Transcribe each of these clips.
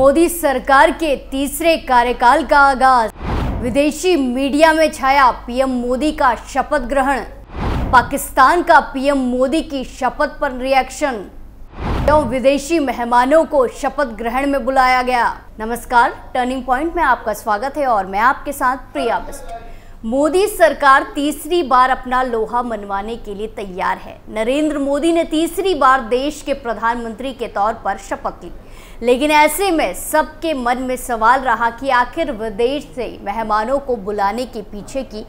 मोदी सरकार के तीसरे कार्यकाल का आगाज। विदेशी मीडिया में छाया पीएम मोदी का शपथ ग्रहण। पाकिस्तान का पीएम मोदी की शपथ पर रिएक्शन। क्यों विदेशी मेहमानों को शपथ ग्रहण में बुलाया गया। नमस्कार, टर्निंग पॉइंट में आपका स्वागत है और मैं आपके साथ प्रिया बिस्ट। मोदी सरकार तीसरी बार अपना लोहा मनवाने के लिए तैयार है। नरेंद्र मोदी ने तीसरी बार देश के प्रधानमंत्री के तौर पर शपथ ली, लेकिन ऐसे में सबके मन में सवाल रहा कि आखिर विदेश से मेहमानों को बुलाने के पीछे की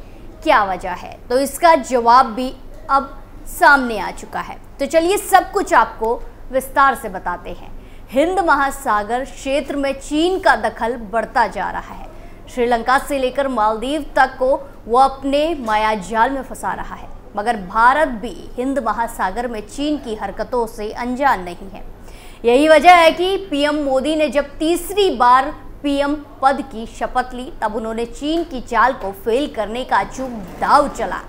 क्या वजह है। तो इसका जवाब भी अब सामने आ चुका है। तो चलिए सब कुछ आपको विस्तार से बताते हैं। हिंद महासागर क्षेत्र में चीन का दखल बढ़ता जा रहा है। श्रीलंका से लेकर मालदीव तक को वो अपने मायाजाल में फंसा रहा है, मगर भारत भी हिंद महासागर में चीन की हरकतों से अनजान नहीं है। यही वजह है कि पीएम मोदी ने जब तीसरी बार पीएम पद की शपथ ली, तब उन्होंने चीन की चाल को फेल करने का अचूक दांव चला।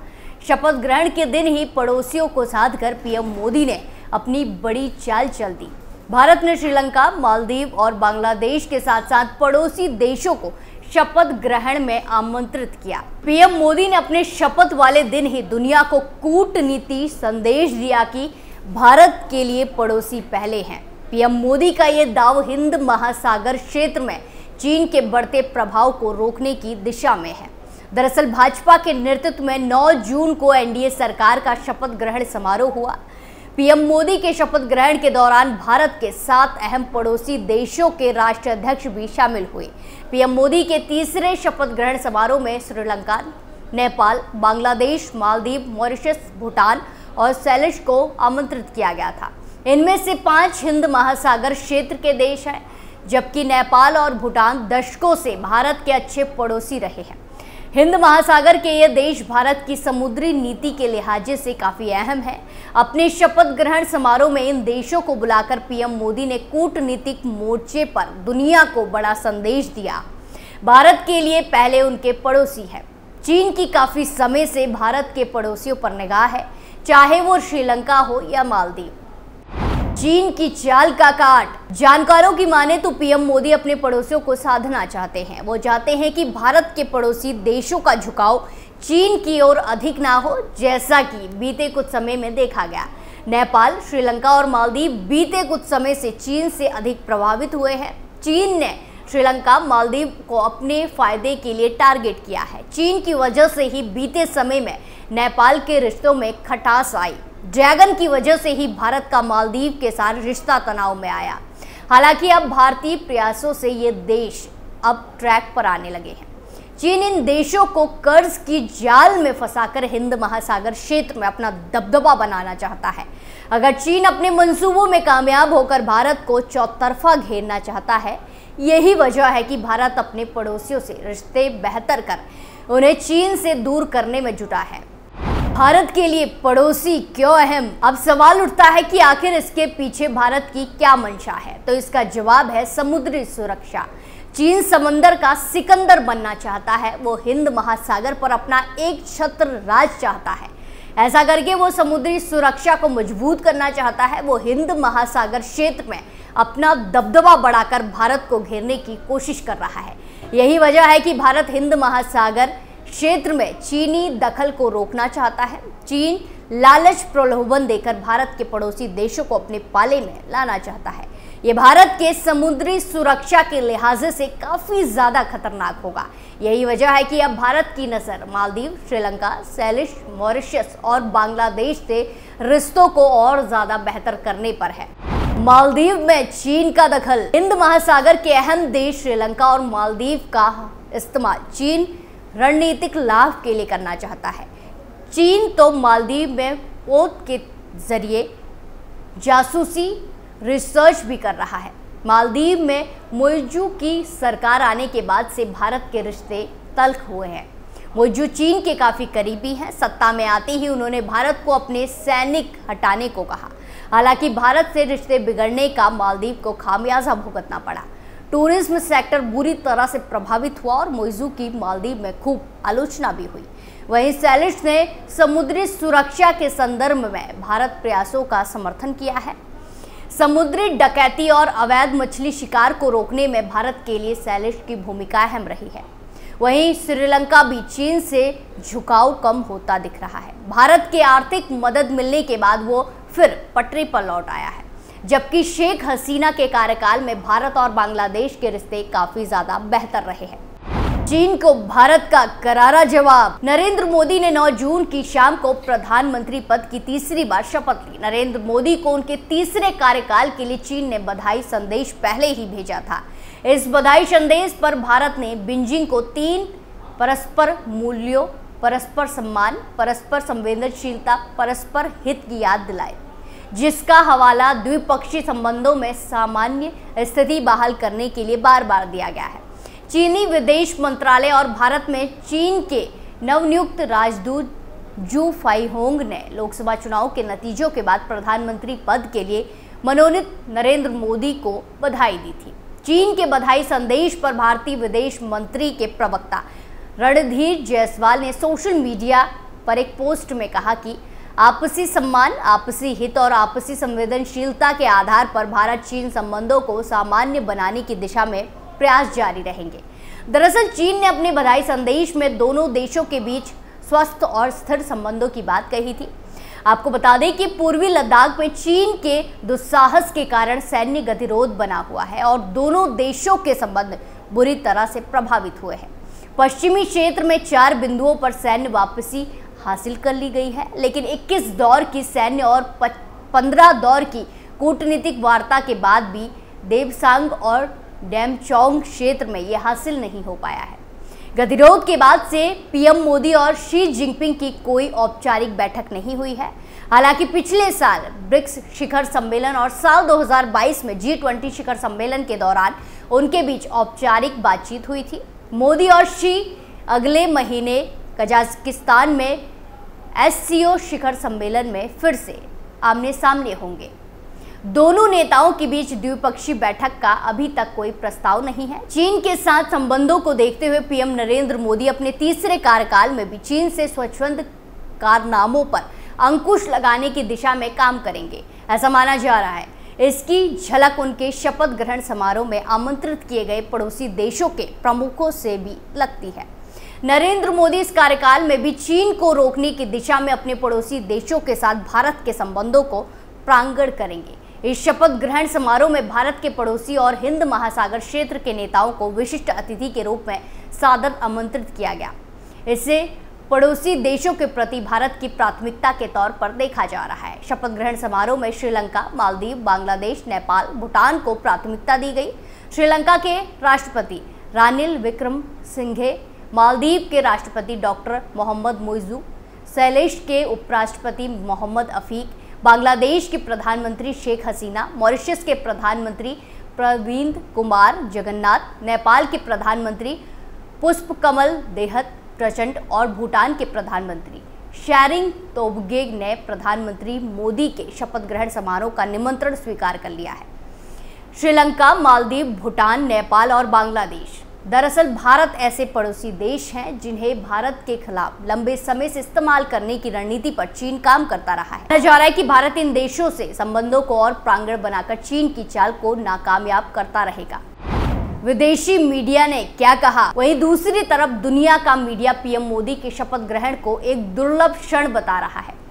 शपथ ग्रहण के दिन ही पड़ोसियों को साध कर पीएम मोदी ने अपनी बड़ी चाल चल दी। भारत ने श्रीलंका, मालदीव और बांग्लादेश के साथ साथ पड़ोसी देशों को शपथ ग्रहण में आमंत्रित किया। पीएम मोदी ने अपने शपथ वाले दिन ही दुनिया को कूटनीति संदेश दिया कि भारत के लिए पड़ोसी पहले हैं। पीएम मोदी का ये दाव हिंद महासागर क्षेत्र में चीन के बढ़ते प्रभाव को रोकने की दिशा में है। दरअसल भाजपा के नेतृत्व में 9 जून को एनडीए सरकार का शपथ ग्रहण समारोह हुआ। पीएम मोदी के शपथ ग्रहण के दौरान भारत के 7 अहम पड़ोसी देशों के राष्ट्राध्यक्ष भी शामिल हुए। पीएम मोदी के तीसरे शपथ ग्रहण समारोह में श्रीलंका, नेपाल, बांग्लादेश, मालदीव, मॉरिशस, भूटान और सेशेल्स को आमंत्रित किया गया था। इनमें से 5 हिंद महासागर क्षेत्र के देश हैं, जबकि नेपाल और भूटान दशकों से भारत के अच्छे पड़ोसी रहे हैं। हिंद महासागर के ये देश भारत की समुद्री नीति के लिहाज से काफ़ी अहम है। अपने शपथ ग्रहण समारोह में इन देशों को बुलाकर पीएम मोदी ने कूटनीतिक मोर्चे पर दुनिया को बड़ा संदेश दिया। भारत के लिए पहले उनके पड़ोसी है। चीन की काफ़ी समय से भारत के पड़ोसियों पर निगाह है, चाहे वो श्रीलंका हो या मालदीव। चीन की चाल का काट। जानकारों की माने तो पीएम मोदी अपने पड़ोसियों को साधना चाहते हैं। वो चाहते हैं कि भारत के पड़ोसी देशों का झुकाव चीन की ओर अधिक ना हो, जैसा कि बीते कुछ समय में देखा गया। नेपाल, श्रीलंका और मालदीव बीते कुछ समय से चीन से अधिक प्रभावित हुए हैं। चीन ने श्रीलंका, मालदीव को अपने फायदे के लिए टारगेट किया है। चीन की वजह से ही बीते समय में नेपाल के रिश्तों में खटास आई। ड्रैगन की वजह से ही भारत का मालदीव के साथ रिश्ता तनाव में आया। हालांकि अब भारतीय प्रयासों से ये देश अब ट्रैक पर आने लगे हैं। चीन इन देशों को कर्ज की जाल में फंसाकर हिंद महासागर क्षेत्र में अपना दबदबा बनाना चाहता है। अगर चीन अपने मंसूबों में कामयाब होकर भारत को चौतरफा घेरना चाहता है, यही वजह है कि भारत अपने पड़ोसियों से रिश्ते बेहतर कर उन्हें चीन से दूर करने में जुटा है। भारत के लिए पड़ोसी क्यों अहम? अब सवाल उठता है कि आखिर इसके पीछे भारत की क्या मंशा है। तो इसका जवाब है समुद्री सुरक्षा। चीन समंदर का सिकंदर बनना चाहता है। वो हिंद महासागर पर अपना एक छत्र राज चाहता है। ऐसा करके वो समुद्री सुरक्षा को मजबूत करना चाहता है। वो हिंद महासागर क्षेत्र में अपना दबदबा बढ़ाकर भारत को घेरने की कोशिश कर रहा है। यही वजह है कि भारत हिंद महासागर क्षेत्र में चीनी दखल को रोकना चाहता है। चीन लालच प्रलोभन देकर भारत के पड़ोसी देशों को अपने पाले में लाना चाहता है। ये भारत के समुद्री सुरक्षा के लिहाज से काफ़ी ज़्यादा खतरनाक होगा। यही वजह है कि अब भारत की नज़र मालदीव, श्रीलंका, सेशेल्स, मॉरिशस और बांग्लादेश से रिश्तों को और ज़्यादा बेहतर करने पर है। मालदीव में चीन का दखल। हिंद महासागर के अहम देश श्रीलंका और मालदीव का इस्तेमाल चीन रणनीतिक लाभ के लिए करना चाहता है। चीन तो मालदीव में पोत के जरिए जासूसी रिसर्च भी कर रहा है। मालदीव में मोइजू की सरकार आने के बाद से भारत के रिश्ते तल्ख हुए हैं। मोइजू चीन के काफ़ी करीबी हैं। सत्ता में आते ही उन्होंने भारत को अपने सैनिक हटाने को कहा। हालांकि भारत से रिश्ते बिगड़ने का मालदीव को खामियाजा भुगतना पड़ा। टूरिज्म सेक्टर बुरी तरह से प्रभावित हुआ और मोइजू की मालदीव में खूब आलोचना भी हुई। वहीं सेशेल्स ने समुद्री सुरक्षा के संदर्भ में भारत प्रयासों का समर्थन किया है। समुद्री डकैती और अवैध मछली शिकार को रोकने में भारत के लिए सेलिश की भूमिका अहम रही है। वहीं श्रीलंका भी चीन से झुकाव कम होता दिख रहा है। भारत की आर्थिक मदद मिलने के बाद वो फिर पटरी पर लौट आया है, जबकि शेख हसीना के कार्यकाल में भारत और बांग्लादेश के रिश्ते काफी ज्यादा बेहतर रहे हैं। चीन को भारत का करारा जवाब। नरेंद्र मोदी ने 9 जून की शाम को प्रधानमंत्री पद की तीसरी बार शपथ ली। नरेंद्र मोदी को उनके तीसरे कार्यकाल के लिए चीन ने बधाई संदेश पहले ही भेजा था। इस बधाई संदेश पर भारत ने बीजिंग को 3 परस्पर मूल्यों, परस्पर सम्मान, परस्पर संवेदनशीलता, परस्पर हित की याद दिलाई, जिसका हवाला द्विपक्षीय संबंधों में सामान्य स्थिति बहाल करने के लिए बार बार दिया गया है। चीनी विदेश मंत्रालय और भारत में चीन के नवनियुक्त राजदूत जू फाइहोंग ने लोकसभा चुनाव के नतीजों के बाद प्रधानमंत्री पद के लिए मनोनीत नरेंद्र मोदी को बधाई दी थी। चीन के बधाई संदेश पर भारतीय विदेश मंत्री के प्रवक्ता रणधीर जायसवाल ने सोशल मीडिया पर एक पोस्ट में कहा कि आपसी सम्मान, आपसी हित और आपसी संवेदनशीलता के आधार पर भारत चीन संबंधों को सामान्य बनाने की दिशा में प्रयास जारी रहेंगे। दरअसल चीन ने अपने बधाई संदेश में दोनों देशों के बीच स्वस्थ और स्थिर संबंधों की बात कही थी। आपको बता दें कि पूर्वी लद्दाख में चीन के दुस्साहस के कारण सैन्य गतिरोध बना हुआ है और दोनों देशों के संबंध बुरी तरह से प्रभावित हुए हैं। पश्चिमी क्षेत्र में 4 बिंदुओं पर सैन्य वापसी हासिल कर ली गई है, लेकिन 21 दौर की सैन्य और 15 दौर की कूटनीतिक वार्ता के बाद भी देवसांग और डेमचोंग क्षेत्र में यह हासिल नहीं हो पाया है। गतिरोध के बाद से पीएम मोदी और शी जिनपिंग की कोई औपचारिक बैठक नहीं हुई है। हालांकि पिछले साल ब्रिक्स शिखर सम्मेलन और साल 2022 में G20 शिखर सम्मेलन के दौरान उनके बीच औपचारिक बातचीत हुई थी। मोदी और शी अगले महीने कजाकिस्तान में SCO शिखर सम्मेलन में फिर से आमने सामने होंगे। दोनों नेताओं के बीच द्विपक्षीय बैठक का अभी तक कोई प्रस्ताव नहीं है। चीन के साथ संबंधों को देखते हुए पीएम नरेंद्र मोदी अपने तीसरे कार्यकाल में भी चीन से स्वच्छंद कारनामों पर अंकुश लगाने की दिशा में काम करेंगे, ऐसा माना जा रहा है। इसकी झलक उनके शपथ ग्रहण समारोह में आमंत्रित किए गए पड़ोसी देशों के प्रमुखों से भी लगती है। नरेंद्र मोदी इस कार्यकाल में भी चीन को रोकने की दिशा में अपने पड़ोसी देशों के साथ भारत के संबंधों को प्रांगण करेंगे। इस शपथ ग्रहण समारोह में भारत के पड़ोसी और हिंद महासागर क्षेत्र के नेताओं को विशिष्ट अतिथि के रूप में सादर आमंत्रित किया गया। इसे पड़ोसी देशों के प्रति भारत की प्राथमिकता के तौर पर देखा जा रहा है। शपथ ग्रहण समारोह में श्रीलंका, मालदीव, बांग्लादेश, नेपाल, भूटान को प्राथमिकता दी गई। श्रीलंका के राष्ट्रपति रानिल विक्रमसिंघे, मालदीव के राष्ट्रपति डॉक्टर मोहम्मद मुइज़ू, सेलेश के उपराष्ट्रपति मोहम्मद अफीक, बांग्लादेश के प्रधानमंत्री शेख हसीना, मॉरिशस के प्रधानमंत्री प्रविंद कुमार जगन्नाथ, नेपाल के प्रधानमंत्री पुष्पकमल देहत प्रचंड और भूटान के प्रधानमंत्री शेरिंग तोब्गे ने प्रधानमंत्री मोदी के शपथ ग्रहण समारोह का निमंत्रण स्वीकार कर लिया है। श्रीलंका, मालदीव, भूटान, नेपाल और बांग्लादेश दरअसल भारत ऐसे पड़ोसी देश हैं जिन्हें भारत के खिलाफ लंबे समय से इस्तेमाल करने की रणनीति पर चीन काम करता रहा है। कहा जा रहा है कि भारत इन देशों से संबंधों को और प्रांगण बनाकर चीन की चाल को नाकामयाब करता रहेगा। विदेशी मीडिया ने क्या कहा, वहीं दूसरी तरफ दुनिया का मीडिया पीएम मोदी के शपथ ग्रहण को एक दुर्लभ क्षण बता रहा है।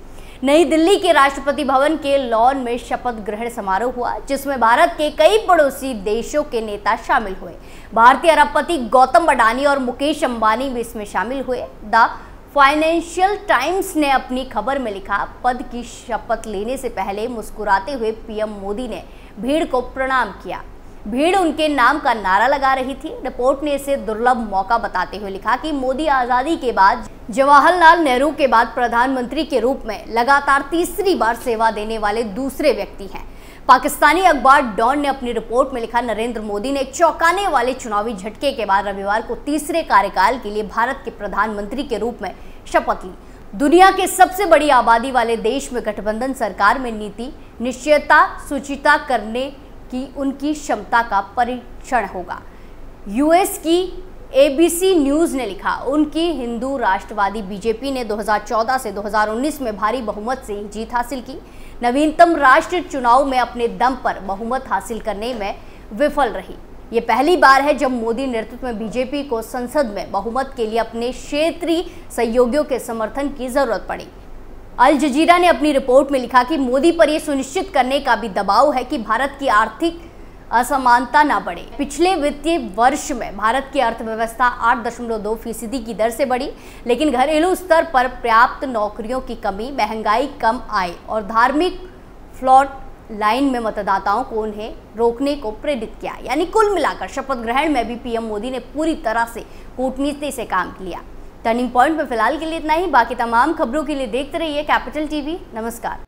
नई दिल्ली के राष्ट्रपति भवन के लॉन में शपथ ग्रहण समारोह हुआ, जिसमें भारत के कई पड़ोसी देशों के नेता शामिल हुए। भारतीय अरबपति गौतम अडानी और मुकेश अंबानी भी इसमें शामिल हुए। द फाइनेंशियल टाइम्स ने अपनी खबर में लिखा, पद की शपथ लेने से पहले मुस्कुराते हुए पीएम मोदी ने भीड़ को प्रणाम किया। भीड़ उनके नाम का नारा लगा रही थी। रिपोर्ट ने इसे दुर्लभ मौका बताते हुए लिखा कि मोदी आज़ादी के बाद जवाहरलाल नेहरू के बाद प्रधानमंत्री के रूप में लगातार तीसरी बार सेवा देने वाले दूसरे व्यक्ति हैं। पाकिस्तानी अखबार डॉन ने अपनी रिपोर्ट में लिखा, नरेंद्र मोदी ने एक चौंकाने वाले चुनावी झटके के बाद रविवार को तीसरे कार्यकाल के लिए भारत के प्रधानमंत्री के रूप में शपथ ली। दुनिया के सबसे बड़ी आबादी वाले देश में गठबंधन सरकार में नीति निश्चयता सूचिता करने की उनकी क्षमता का परीक्षण होगा। यूएस की एबीसी न्यूज ने लिखा, उनकी हिंदू राष्ट्रवादी बीजेपी ने 2014 से 2019 में भारी बहुमत से जीत हासिल की। नवीनतम राष्ट्रीय चुनाव में अपने दम पर बहुमत हासिल करने में विफल रही। ये पहली बार है जब मोदी नेतृत्व में बीजेपी को संसद में बहुमत के लिए अपने क्षेत्रीय सहयोगियों के समर्थन की जरूरत पड़ी। अल जजीरा ने अपनी रिपोर्ट में लिखा कि मोदी पर यह सुनिश्चित करने का भी दबाव है कि भारत की आर्थिक असमानता न बढ़े। पिछले वित्तीय वर्ष में भारत की अर्थव्यवस्था 8.2% की दर से बढ़ी, लेकिन घरेलू स्तर पर पर्याप्त नौकरियों की कमी, महंगाई, कम आय और धार्मिक फ्लॉट लाइन में मतदाताओं को उन्हें रोकने को प्रेरित किया। यानी कुल मिलाकर शपथ ग्रहण में भी पीएम मोदी ने पूरी तरह से कूटनीति से काम लिया। टर्निंग पॉइंट में फिलहाल के लिए इतना ही। बाकी तमाम खबरों के लिए देखते रहिए कैपिटल टीवी। नमस्कार।